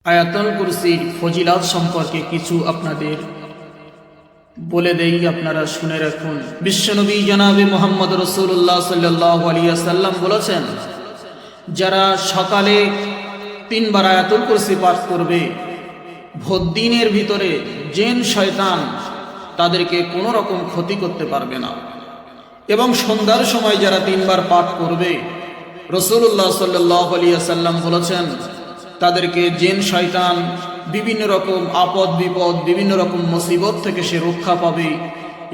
আয়াতুল কুরসির ফজিলত সম্পর্কে কিছু আপনাদের বলে দেই, আপনারা শুনে রাখুন। বিশ্বনবী জনাবে মুহাম্মদ রাসূলুল্লাহ সাল্লাল্লাহু আলাইহি ওয়াসাল্লাম বলেছেন, যারা সকালে 3 বার আয়াতুল কুরসি পাঠ করবে, ভোরদিনের ভিতরে জিন শয়তান তাদেরকে কোনো রকম ক্ষতি করতে পারবে না। এবং সন্ধ্যার সময় যারা 3 বার পাঠ করবে, রাসূলুল্লাহ সাল্লাল্লাহু আলাইহি ওয়াসাল্লাম বলেছেন, তাদেরকে জিন শয়তান বিভিন্ন রকম আপদ বিপদ, বিভিন্ন রকম মুসিবত থেকে সে রক্ষা পাবে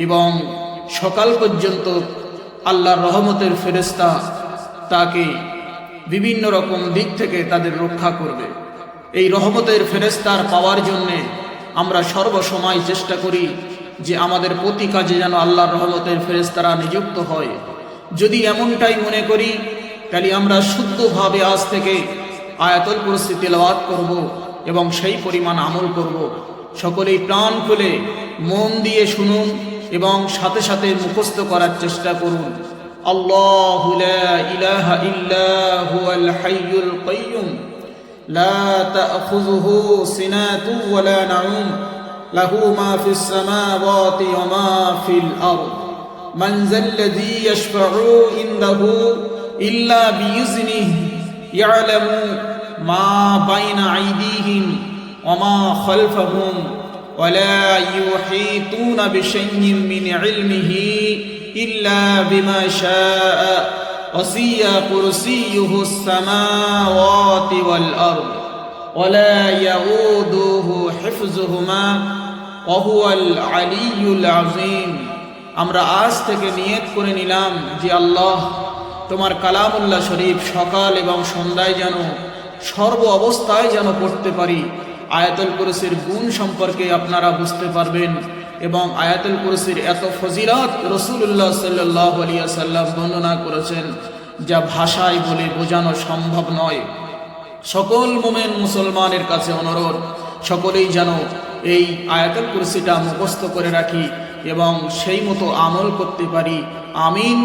এবং সকাল পর্যন্ত আল্লাহর রহমতের ফেরেশতা তাকে বিভিন্ন রকম দিক থেকে তাদের রক্ষা করবে। এই রহমতের ফেরেশতার পাওয়ার জন্যে আমরা সর্বসময় চেষ্টা করি যে আমাদের প্রতি কাজে যেন আল্লাহর রহমতের ফেরেশতারা নিযুক্ত হয়। যদি এমনটাই মনে করি, তাহলে আমরা শুদ্ধভাবে আজ থেকে আয়াতুল কুরসি তিলাওয়াত করব এবং সেই পরিমাণ আমল করব। সকলেই প্রাণ খুলে মন দিয়ে শুনুন এবং সাথে সাথে মুখস্থ করার চেষ্টা করুন। আল্লাহু লা ইলাহা ইল্লা হুয়াল হাইয়ুল কাইয়্যুম লা তা'খুযুহু সিনাতুন ওয়া লা নাউম লাহু মা ফিস সামাওয়াতি ওয়া মা ফিল আরদ মান যাল্লাযী ইয়াশফা'ু ইনদাহু ইল্লা বিইজনিহি ইয়ালামু মা বাইনা আইদিহিম ওয়া মা খালফাহুম ওয়া লা ইউহীতুনা বিশাইইন মিন ইলমিহি ইল্লা বিমা শাআ ওয়াসিয়া কুরসিয়ুহুস সামাওয়াতি ওয়াল আরদ ওয়া লা ইয়াউদুহু হিফযুহুমা ওয়া হুয়াল আলিয়্যুল আযীম। আমরা আজ থেকে নিয়ত করে নিলাম যে আল্লাহ, তোমার কালামুল্লাহ শরীফ সকাল এবং সন্ধ্যায় যেন সর্ব অবস্থায় যেন পড়তে পারি। আয়াতুল কুরসির গুণ সম্পর্কে আপনারা বুঝতে পারবেন এবং আয়াতুল কুরসির এত ফজিলত রাসূলুল্লাহ সাল্লাল্লাহু আলাইহি ওয়াসাল্লাম বর্ণনা করেছেন, যা ভাষায় বলে বোঝানো সম্ভব নয়। সকল মুমিন মুসলমানের কাছে অনুরোধ, সকলেই যেন এই আয়াতুল কুরসিটা মুখস্থ করে রাখি এবং সেই মতো আমল করতে পারি। আমিন।